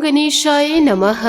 गणेशाय नमः।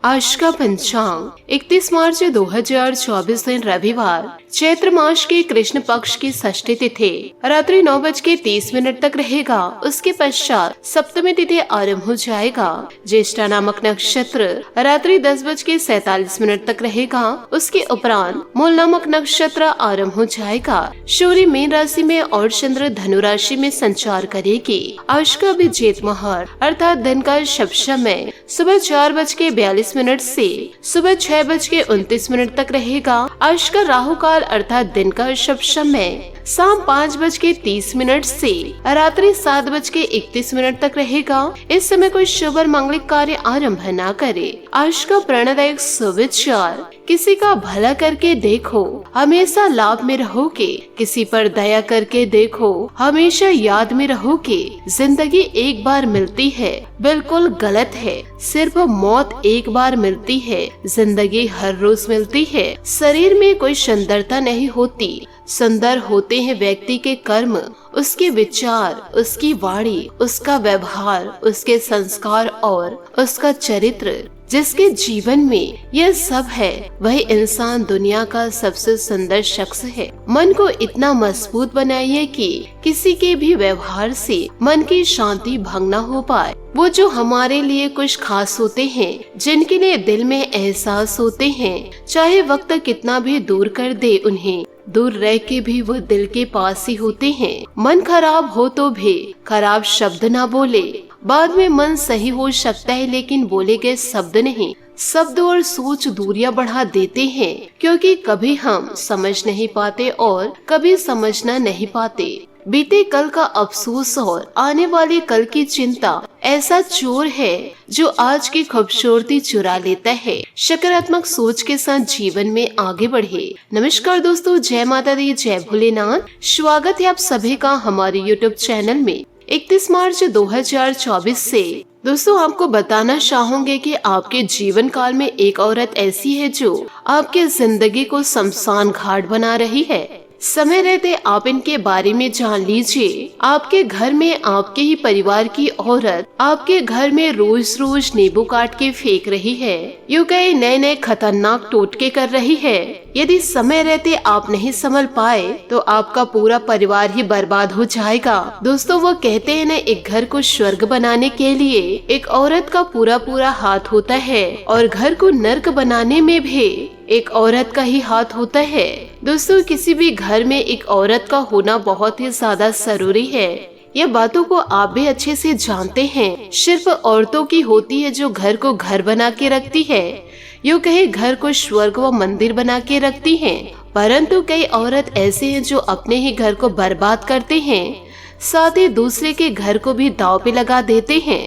आज का पंचांग 31 मार्च 2024 दिन रविवार, चैत्र मास के कृष्ण पक्ष की षष्ठी तिथि रात्रि 9:30 तक रहेगा। उसके पश्चात सप्तमी तिथि आरंभ हो जाएगा। ज्येष्ठा नामक नक्षत्र रात्रि 10:47 तक रहेगा। उसके उपरांत मूल नामक नक्षत्र आरंभ हो जाएगा। सूर्य मीन राशि में और चंद्र धनु राशि में संचार करेगी। आज का अभिजीत मुहूर्त अर्थात दिन का शुभ समय सुबह 4:42 से सुबह 6:29 तक रहेगा। आज का राहु काल अर्थात दिन का शुभ समय शाम 5:30 से रात्रि 7:31 तक रहेगा। इस समय कोई शुभ और मांगलिक कार्य आरंभ न करे। आज का प्रेरणादायक सुविचार, किसी का भला करके देखो हमेशा लाभ में रहोगे। किसी पर दया करके देखो हमेशा याद में रहोगे। जिंदगी एक बार मिलती है, बिल्कुल गलत है। सिर्फ मौत एक बार मिलती है, जिंदगी हर रोज मिलती है। शरीर में कोई सुंदरता नहीं होती, सुंदर होते हैं व्यक्ति के कर्म, उसके विचार, उसकी वाणी, उसका व्यवहार, उसके संस्कार और उसका चरित्र। जिसके जीवन में यह सब है वही इंसान दुनिया का सबसे सुंदर शख्स है। मन को इतना मजबूत बनाइए कि किसी के भी व्यवहार से मन की शांति भंग न हो पाए। वो जो हमारे लिए कुछ खास होते हैं, जिनके लिए दिल में एहसास होते हैं, चाहे वक्त कितना भी दूर कर दे उन्हें, दूर रह के भी वो दिल के पास ही होते हैं। मन खराब हो तो भी खराब शब्द ना बोले। बाद में मन सही हो सकता है लेकिन बोले गए शब्द नहीं। शब्द और सोच दूरियां बढ़ा देते हैं, क्योंकि कभी हम समझ नहीं पाते और कभी समझना नहीं पाते। बीते कल का अफसोस और आने वाले कल की चिंता ऐसा चोर है जो आज की खूबसूरती चुरा लेता है। सकारात्मक सोच के साथ जीवन में आगे बढ़े। नमस्कार दोस्तों, जय माता दी, जय भोलेनाथ। स्वागत है आप सभी का हमारे YouTube चैनल में। 31 मार्च 2024 से दोस्तों आपको बताना चाहूंगे कि आपके जीवन काल में एक औरत ऐसी है जो आपके जिंदगी को शमशान घाट बना रही है। समय रहते आप इनके बारे में जान लीजिए। आपके घर में आपके ही परिवार की औरत आपके घर में रोज रोज नींबू काट के फेंक रही है। यूं कई नए नए खतरनाक टोटके कर रही है। यदि समय रहते आप नहीं संभल पाए तो आपका पूरा परिवार ही बर्बाद हो जाएगा। दोस्तों वो कहते हैं न, एक घर को स्वर्ग बनाने के लिए एक औरत का पूरा पूरा हाथ होता है और घर को नर्क बनाने में भी एक औरत का ही हाथ होता है। दोस्तों किसी भी घर में एक औरत का होना बहुत ही ज्यादा जरूरी है। ये बातों को आप भी अच्छे से जानते हैं। सिर्फ औरतों की होती है जो घर को घर बना के रखती है, यूँ कहे घर को स्वर्ग व मंदिर बना के रखती हैं। परंतु कई औरत ऐसे हैं जो अपने ही घर को बर्बाद करते हैं, साथ ही दूसरे के घर को भी दांव पे लगा देते हैं।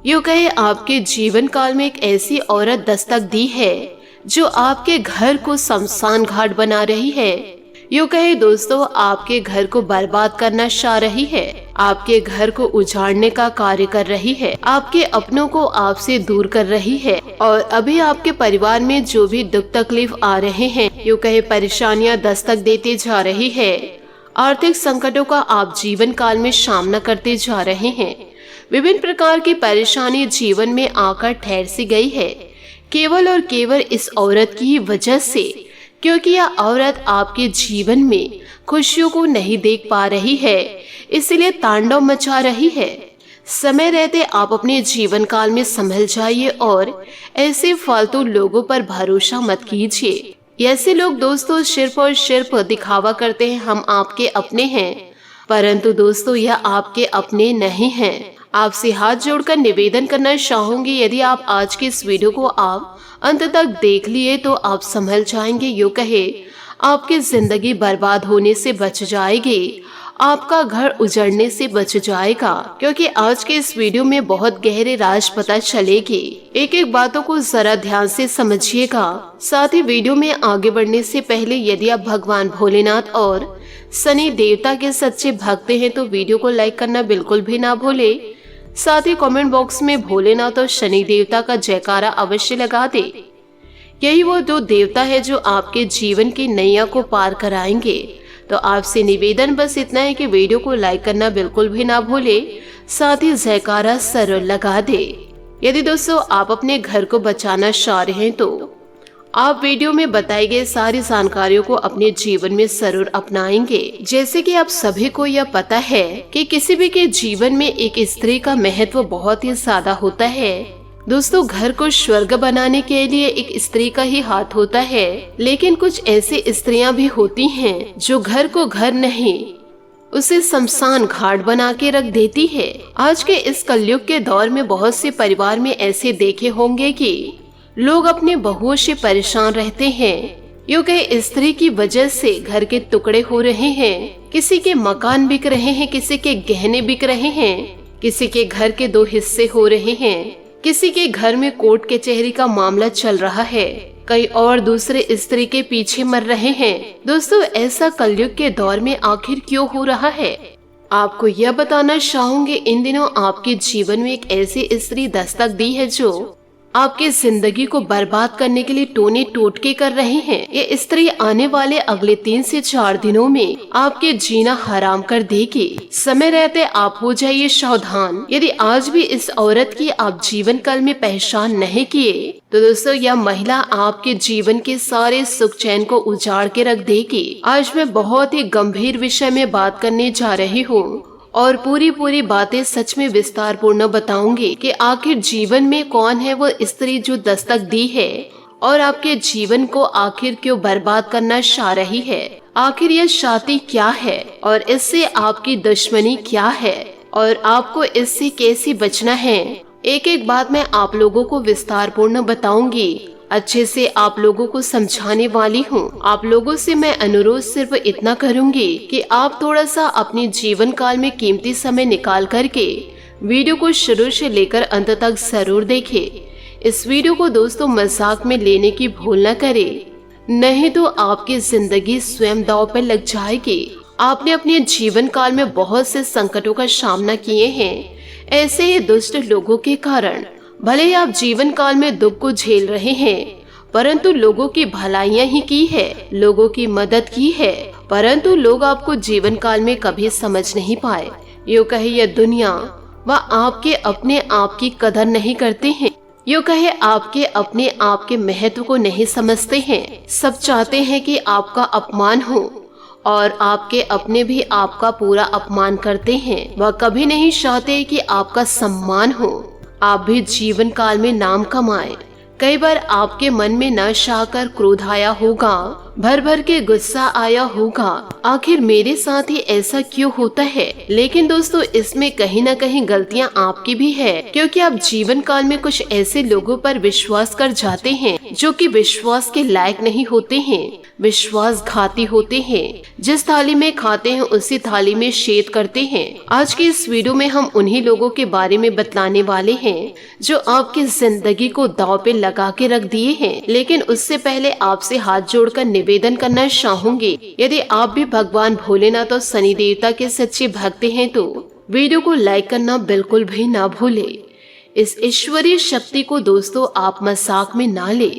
यूँ कहे आपके जीवन काल में एक ऐसी औरत दस्तक दी है जो आपके घर को शमशान घाट बना रही है। यूँ कहे दोस्तों आपके घर को बर्बाद करना चाह रही है, आपके घर को उजाड़ने का कार्य कर रही है, आपके अपनों को आपसे दूर कर रही है। और अभी आपके परिवार में जो भी दुख तकलीफ आ रहे हैं, यूँ कहे परेशानियां दस्तक देते जा रही है। आर्थिक संकटों का आप जीवन काल में सामना करते जा रहे हैं। विभिन्न प्रकार की परेशानी जीवन में आकर ठहर सी गई है, केवल और केवल इस औरत की ही वजह से, क्योंकि यह औरत आपके जीवन में खुशियों को नहीं देख पा रही है, इसलिए तांडव मचा रही है। समय रहते आप अपने जीवन काल में संभल जाइए और ऐसे फालतू लोगों पर भरोसा मत कीजिए। ऐसे लोग दोस्तों सिर्फ और सिर्फ दिखावा करते हैं हम आपके अपने हैं, परंतु दोस्तों यह आपके अपने नहीं हैं। आपसे हाथ जोड़कर निवेदन करना चाहूंगी, यदि आप आज की इस वीडियो को आप अंत तक देख लिए तो आप संभल जाएंगे। यूँ कहे आपकी जिंदगी बर्बाद होने से बच जाएगी, आपका घर उजड़ने से बच जाएगा, क्योंकि आज के इस वीडियो में बहुत गहरे राज पता चलेगी। एक एक बातों को जरा ध्यान से समझिएगा। साथ ही वीडियो में आगे बढ़ने से पहले यदि आप भगवान भोलेनाथ और शनि देवता के सच्चे भक्त हैं तो वीडियो को लाइक करना बिल्कुल भी ना भूले। साथ ही कमेंट बॉक्स में भोलेनाथ और शनि देवता का जयकारा अवश्य लगा दे। यही वो दो देवता है जो आपके जीवन की नैया को पार कराएंगे। तो आपसे निवेदन बस इतना है कि वीडियो को लाइक करना बिल्कुल भी ना भूले, साथ ही जयकारा जरूर लगा दे। यदि दोस्तों आप अपने घर को बचाना चाह रहे हैं तो आप वीडियो में बताई गई सारी जानकारियों को अपने जीवन में जरूर अपनाएंगे। जैसे कि आप सभी को यह पता है कि किसी भी के जीवन में एक स्त्री का महत्व बहुत ही ज्यादा होता है। दोस्तों, घर को स्वर्ग बनाने के लिए एक स्त्री का ही हाथ होता है, लेकिन कुछ ऐसी स्त्रियां भी होती हैं जो घर को घर नहीं उसे शमशान घाट बना के रख देती है। आज के इस कलयुग के दौर में बहुत से परिवार में ऐसे देखे होंगे कि लोग अपने बहुओं से परेशान रहते हैं। यूं कहे स्त्री की वजह से घर के टुकड़े हो रहे हैं, किसी के मकान बिक रहे हैं, किसी के गहने बिक रहे हैं, किसी के घर के 2 हिस्से हो रहे हैं, किसी के घर में कोर्ट कचहरी का मामला चल रहा है, कई और दूसरे स्त्री के पीछे मर रहे हैं। दोस्तों, ऐसा कलयुग के दौर में आखिर क्यों हो रहा है? आपको यह बताना चाहूंगी, इन दिनों आपके जीवन में एक ऐसी स्त्री दस्तक दी है जो आपकी जिंदगी को बर्बाद करने के लिए टोने टोटके कर रहे हैं। ये स्त्री आने वाले अगले 3 से 4 दिनों में आपके जीना हराम कर देगी। समय रहते आप हो जाइए सावधान। यदि आज भी इस औरत की आप जीवन काल में पहचान नहीं किए तो दोस्तों, यह महिला आपके जीवन के सारे सुख चैन को उजाड़ के रख देगी। आज मैं बहुत ही गंभीर विषय में बात करने जा रही हूँ और पूरी बातें सच में विस्तार पूर्ण बताऊंगी कि आखिर जीवन में कौन है वो स्त्री जो दस्तक दी है और आपके जीवन को आखिर क्यों बर्बाद करना चाह रही है। आखिर यह शादी क्या है और इससे आपकी दुश्मनी क्या है और आपको इससे कैसे बचना है। एक एक बात मैं आप लोगों को विस्तार पूर्ण बताऊंगी, अच्छे से आप लोगों को समझाने वाली हूँ। आप लोगों से मैं अनुरोध सिर्फ इतना करूँगी कि आप थोड़ा सा अपने जीवन काल में कीमती समय निकाल करके वीडियो को शुरू से लेकर अंत तक जरूर देखें। इस वीडियो को दोस्तों मजाक में लेने की भूल न करें, नहीं तो आपकी जिंदगी स्वयं दांव पर लग जाएगी। आपने अपने जीवन काल में बहुत से संकटों का सामना किए हैं ऐसे ही दुष्ट लोगों के कारण। भले ही आप जीवन काल में दुख को झेल रहे हैं, परंतु लोगों की भलाइयां ही की है, लोगों की मदद की है, परंतु लोग आपको जीवन काल में कभी समझ नहीं पाए। यूँ कहे यह दुनिया व आपके अपने आप की कदर नहीं करते हैं, यूँ कहे आपके अपने आप के महत्व को नहीं समझते हैं। सब चाहते हैं कि आपका अपमान हो और आपके अपने भी आपका पूरा अपमान करते हैं। वह कभी नहीं चाहते कि आपका सम्मान हो, आप भी जीवन काल में नाम कमाए। कई बार आपके मन में न चाहकर क्रोध आया होगा, भर भर के गुस्सा आया होगा, आखिर मेरे साथ ही ऐसा क्यों होता है। लेकिन दोस्तों, इसमें कहीं न कहीं गलतियां आपकी भी है, क्योंकि आप जीवन काल में कुछ ऐसे लोगों पर विश्वास कर जाते हैं जो कि विश्वास के लायक नहीं होते हैं, विश्वासघाती होते हैं। जिस थाली में खाते हैं उसी थाली में छेद करते हैं। आज की इस वीडियो में हम उन्हीं लोगों के बारे में बतलाने वाले हैं जो आपकी जिंदगी को दांव पे लगा के रख दिए हैं। लेकिन उससे पहले आपसे हाथ जोड़कर निवेदन करना चाहूंगी, यदि आप भी भगवान भोलेनाथ और शनि देवता के सच्चे भक्त हैं तो वीडियो को लाइक करना बिल्कुल भी ना भूले। इस ईश्वरीय शक्ति को दोस्तों आप मजाक में ना ले।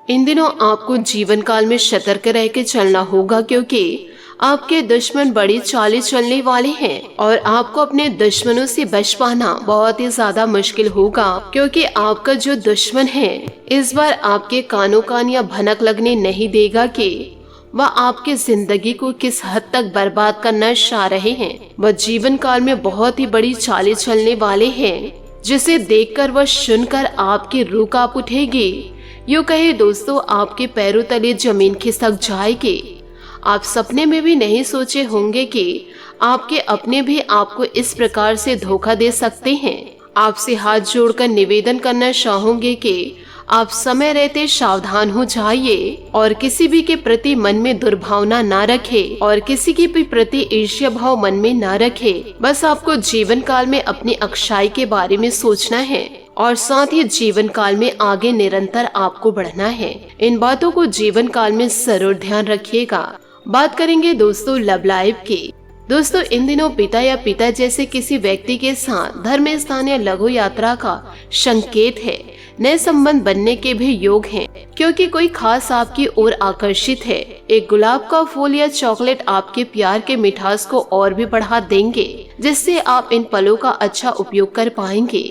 इन दिनों आपको जीवन काल में सतर्क रह के चलना होगा, क्योंकि आपके दुश्मन बड़ी चालें चलने वाले हैं और आपको अपने दुश्मनों से बच पाना बहुत ही ज्यादा मुश्किल होगा, क्योंकि आपका जो दुश्मन है इस बार आपके कानों कान या भनक लगने नहीं देगा कि वह आपके जिंदगी को किस हद तक बर्बाद करना चाह रहे हैं। वह जीवन काल में बहुत ही बड़ी चालें चलने वाले हैं, जिसे देखकर वह सुनकर आपकी रूह कांप उठेगी। यूँ कहे दोस्तों, आपके पैरों तले जमीन खिसक जाएगी। आप सपने में भी नहीं सोचे होंगे कि आपके अपने भी आपको इस प्रकार से धोखा दे सकते हैं। आपसे हाथ जोड़कर निवेदन करना चाहूंगे कि आप समय रहते सावधान हो जाइए और किसी भी के प्रति मन में दुर्भावना ना रखे और किसी के भी प्रति ईर्ष्या भाव मन में ना रखे। बस आपको जीवन काल में अपनी अच्छाई के बारे में सोचना है और साथ ही जीवन काल में आगे निरंतर आपको बढ़ना है। इन बातों को जीवन काल में जरूर ध्यान रखिएगा। बात करेंगे दोस्तों लव लाइफ की। दोस्तों, इन दिनों पिता या पिता जैसे किसी व्यक्ति के साथ धर्म स्थान या लघु यात्रा का संकेत है। नए संबंध बनने के भी योग हैं, क्योंकि कोई खास आपकी ओर आकर्षित है। एक गुलाब का फूल या चॉकलेट आपके प्यार के मिठास को और भी बढ़ा देंगे, जिससे आप इन पलों का अच्छा उपयोग कर पाएंगे।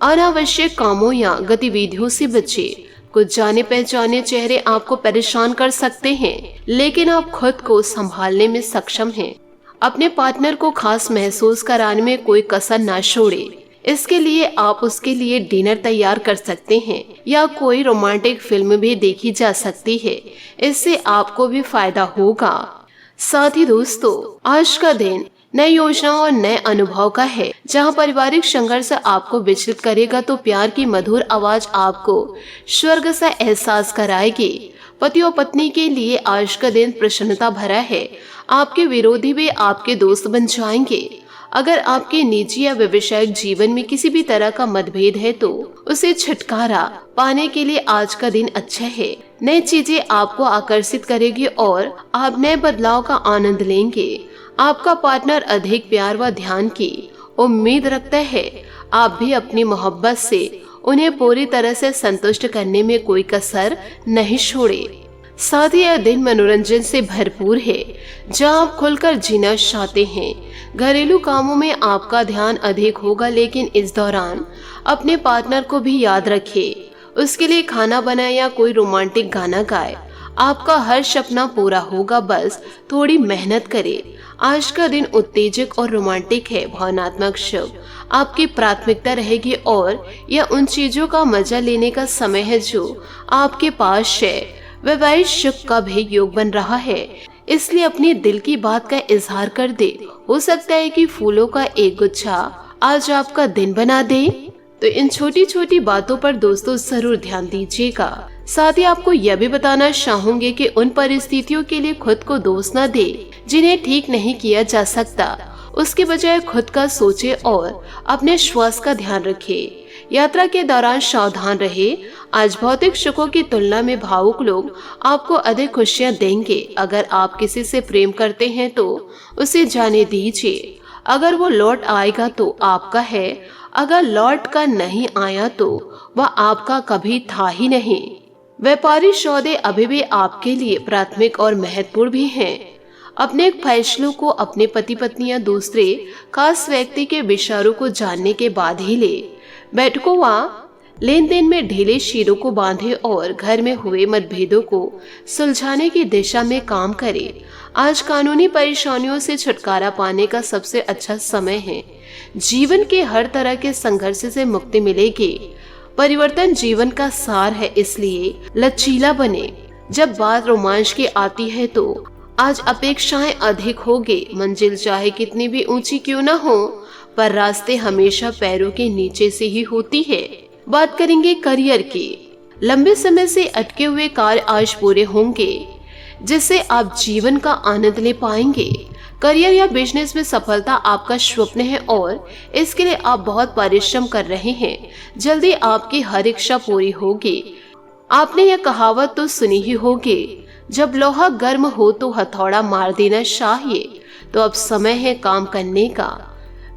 अनावश्यक कामों या गतिविधियों से बचें। कुछ जाने पहचाने चेहरे आपको परेशान कर सकते हैं, लेकिन आप खुद को संभालने में सक्षम हैं। अपने पार्टनर को खास महसूस कराने में कोई कसर ना छोड़े। इसके लिए आप उसके लिए डिनर तैयार कर सकते हैं या कोई रोमांटिक फिल्म भी देखी जा सकती है। इससे आपको भी फायदा होगा। साथ ही दोस्तों, आज का दिन नई योजनाओं और नए अनुभव का है। जहां पारिवारिक संघर्ष आपको विचलित करेगा, तो प्यार की मधुर आवाज आपको स्वर्ग सा एहसास कराएगी। पति और पत्नी के लिए आज का दिन प्रसन्नता भरा है। आपके विरोधी भी आपके दोस्त बन जाएंगे। अगर आपके निजी या व्यवसायिक जीवन में किसी भी तरह का मतभेद है, तो उसे छुटकारा पाने के लिए आज का दिन अच्छा है। नई चीजें आपको आकर्षित करेगी और आप नए बदलाव का आनंद लेंगे। आपका पार्टनर अधिक प्यार व ध्यान की उम्मीद रखता है। आप भी अपनी मोहब्बत से उन्हें पूरी तरह से संतुष्ट करने में कोई कसर नहीं छोड़े। साथ ही यह दिन मनोरंजन से भरपूर है, जहां आप खुलकर जीना चाहते हैं। घरेलू कामों में आपका ध्यान अधिक होगा, लेकिन इस दौरान अपने पार्टनर को भी याद रखें। उसके लिए खाना बनाए या कोई रोमांटिक गाना गाए। आपका हर सपना पूरा होगा, बस थोड़ी मेहनत करें। आज का दिन उत्तेजक और रोमांटिक है। भावनात्मक सुख आपकी प्राथमिकता रहेगी और यह उन चीजों का मजा लेने का समय है जो आपके पास है। वैवाहिक सुख का भी योग बन रहा है, इसलिए अपने दिल की बात का इजहार कर दे। हो सकता है कि फूलों का एक गुच्छा आज आपका दिन बना दे। तो इन छोटी छोटी बातों पर दोस्तों जरूर ध्यान दीजिएगा। साथ ही आपको यह भी बताना चाहूंगे कि उन परिस्थितियों के लिए खुद को दोष न दे जिन्हें ठीक नहीं किया जा सकता। उसके बजाय खुद का सोचे और अपने श्वास का ध्यान रखे। यात्रा के दौरान सावधान रहे। आज भौतिक सुखों की तुलना में भावुक लोग आपको अधिक खुशियां देंगे। अगर आप किसी से प्रेम करते हैं तो उसे जाने दीजिए। अगर वो लौट आएगा तो आपका है, अगर लौट कर नहीं आया तो वह आपका कभी था ही नहीं। व्यापारी सौदे अभी भी आपके लिए प्राथमिक और महत्वपूर्ण भी हैं। अपने फैसलों को अपने पति पत्नी या दूसरे खास व्यक्ति के विचारों को जानने के बाद ही ले। बैठकों व लेन देन में ढीले शीरों को बांधे और घर में हुए मतभेदों को सुलझाने की दिशा में काम करें। आज कानूनी परेशानियों से छुटकारा पाने का सबसे अच्छा समय है। जीवन के हर तरह के संघर्ष से मुक्ति मिलेगी। परिवर्तन जीवन का सार है, इसलिए लचीला बने। जब बात रोमांच की आती है तो आज अपेक्षाएं अधिक होगी। मंजिल चाहे कितनी भी ऊंची क्यों न हो, पर रास्ते हमेशा पैरों के नीचे से ही होती है। बात करेंगे करियर की। लंबे समय से अटके हुए कार्य आज पूरे होंगे, जिससे आप जीवन का आनंद ले पाएंगे। करियर या बिजनेस में सफलता आपका स्वप्न है और इसके लिए आप बहुत परिश्रम कर रहे हैं। जल्दी आपकी हर इच्छा पूरी होगी। आपने यह कहावत तो सुनी ही होगी, जब लोहा गर्म हो तो हथौड़ा मार देना चाहिए। तो अब समय है काम करने का।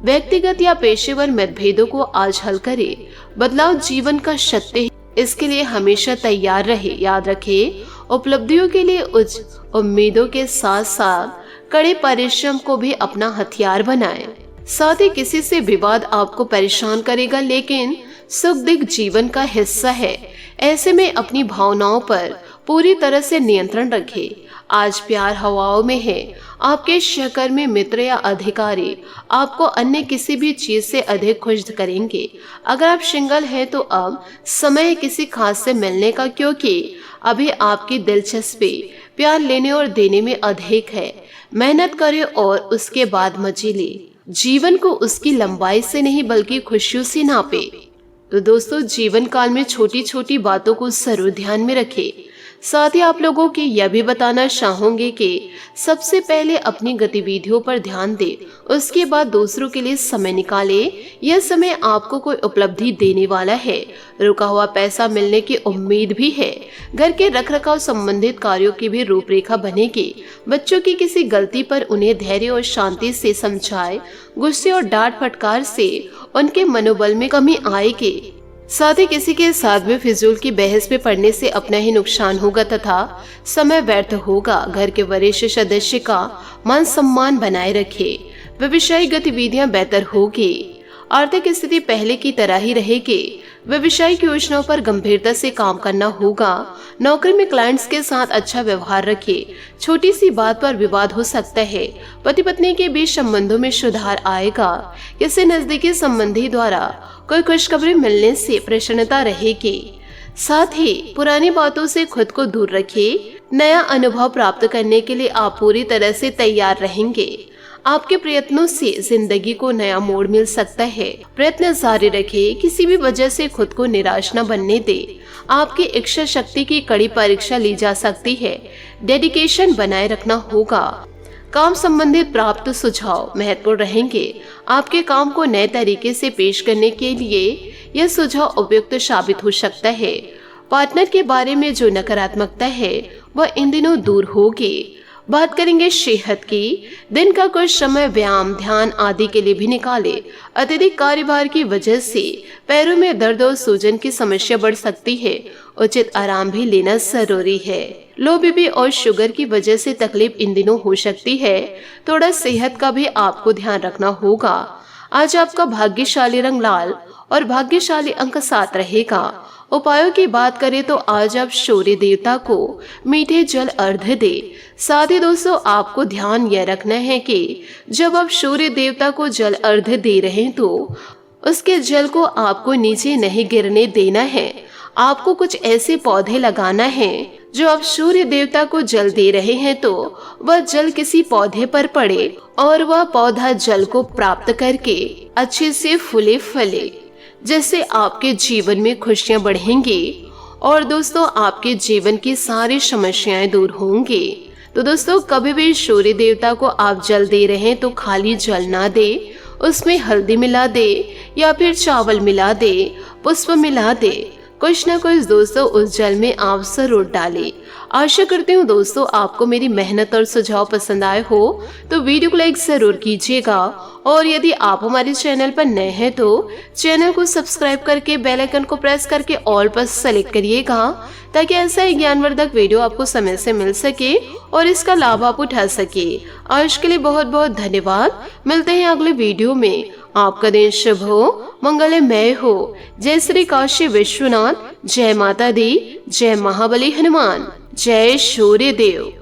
व्यक्तिगत या पेशेवर मतभेदों को आज हल करें। बदलाव जीवन का सत्य है, इसके लिए हमेशा तैयार रहे। याद रखें, उपलब्धियों के लिए उच्च उम्मीदों के साथ साथ कड़े परिश्रम को भी अपना हथियार बनाएं। साथ ही किसी से विवाद आपको परेशान करेगा, लेकिन सुख दुख जीवन का हिस्सा है। ऐसे में अपनी भावनाओं पर पूरी तरह से नियंत्रण रखें। आज प्यार हवाओं में है। आपके सहकर्मी मित्र या अधिकारी आपको अन्य किसी भी चीज से अधिक खुश करेंगे। अगर आप सिंगल हैं तो अब समय है किसी खास से मिलने का, क्योंकि अभी आपकी दिलचस्पी प्यार लेने और देने में अधिक है। मेहनत करें और उसके बाद मजे ले। जीवन को उसकी लंबाई से नहीं बल्कि खुशियों से नापे। तो दोस्तों, जीवन काल में छोटी छोटी बातों को जरूर ध्यान में रखें। साथ ही आप लोगों की यह भी बताना चाहूंगे कि सबसे पहले अपनी गतिविधियों पर ध्यान दें, उसके बाद दूसरों के लिए समय निकालें। यह समय आपको कोई उपलब्धि देने वाला है। रुका हुआ पैसा मिलने की उम्मीद भी है। घर के रखरखाव संबंधित कार्यों की भी रूपरेखा बनेगी। बच्चों की किसी गलती पर उन्हें धैर्य और शांति से समझाएं। गुस्से और डांट फटकार से उनके मनोबल में कमी आएगी। साथ ही किसी के साथ भी फिजूल की बहस में पड़ने से अपना ही नुकसान होगा तथा समय व्यर्थ होगा। घर के वरिष्ठ सदस्य का मान सम्मान बनाए रखें। व्यवसायिक गतिविधियां बेहतर होगी। आर्थिक स्थिति पहले की तरह ही रहेगी। व्यवसायिक योजनाओं पर गंभीरता से काम करना होगा। नौकरी में क्लाइंट्स के साथ अच्छा व्यवहार रखिए। छोटी सी बात पर विवाद हो सकता है। पति पत्नी के बीच संबंधों में सुधार आएगा। किसी नजदीकी संबंधी द्वारा कोई खुशखबरी मिलने से प्रसन्नता रहेगी। साथ ही पुरानी बातों से खुद को दूर रखिए। नया अनुभव प्राप्त करने के लिए आप पूरी तरह से तैयार रहेंगे। आपके प्रयत्नों से जिंदगी को नया मोड़ मिल सकता है। प्रयत्न जारी रखें। किसी भी वजह से खुद को निराश न बनने दे। आपकी इच्छा शक्ति की कड़ी परीक्षा ली जा सकती है। डेडिकेशन बनाए रखना होगा। काम संबंधित प्राप्त सुझाव महत्वपूर्ण रहेंगे। आपके काम को नए तरीके से पेश करने के लिए यह सुझाव उपयुक्त साबित हो सकता है। पार्टनर के बारे में जो नकारात्मकता है वह इन दिनों दूर होगी। बात करेंगे सेहत की। दिन का कुछ समय व्यायाम, ध्यान आदि के लिए भी निकाले। अत्यधिक कार्यभार की वजह से पैरों में दर्द और सूजन की समस्या बढ़ सकती है। उचित आराम भी लेना जरूरी है। लो बीपी और शुगर की वजह से तकलीफ इन दिनों हो सकती है। थोड़ा सेहत का भी आपको ध्यान रखना होगा। आज आपका भाग्यशाली रंग लाल और भाग्यशाली अंक 7 रहेगा। उपायों की बात करें तो आज आप सूर्य देवता को मीठे जल अर्घ्य दे। साथ ही दोस्तों आपको ध्यान यह रखना है कि जब आप सूर्य देवता को जल अर्घ्य दे रहे हैं तो उसके जल को आपको नीचे नहीं गिरने देना है। आपको कुछ ऐसे पौधे लगाना है जो आप सूर्य देवता को जल दे रहे हैं तो वह जल किसी पौधे पर पड़े और वह पौधा जल को प्राप्त करके अच्छे से फूले फले, जिससे आपके जीवन में खुशियां बढ़ेंगी और दोस्तों आपके जीवन की सारी समस्याएं दूर होंगी। तो दोस्तों कभी भी सूर्य देवता को आप जल दे रहे हैं तो खाली जल ना दे, उसमें हल्दी मिला दे या फिर चावल मिला दे, पुष्प मिला दे, कुछ ना कुछ दोस्तों उस जल में आप जरूर डालें। आशा करती हूँ दोस्तों आपको मेरी मेहनत और सुझाव पसंद आए हो तो वीडियो को लाइक जरूर कीजिएगा और यदि आप हमारे चैनल पर नए हैं तो चैनल को सब्सक्राइब करके बेल आइकन को प्रेस करके ऑल पर सेलेक्ट करिएगा ताकि ऐसा ही ज्ञानवर्धक वीडियो आपको समय से मिल सके और इसका लाभ आप उठा सके। आज के लिए बहुत बहुत धन्यवाद। मिलते हैं अगले वीडियो में। आपका दिन शुभ हो, मंगलमय हो। जय श्री काशी विश्वनाथ, जय माता दी, जय महाबली हनुमान, जय सूर्य देव।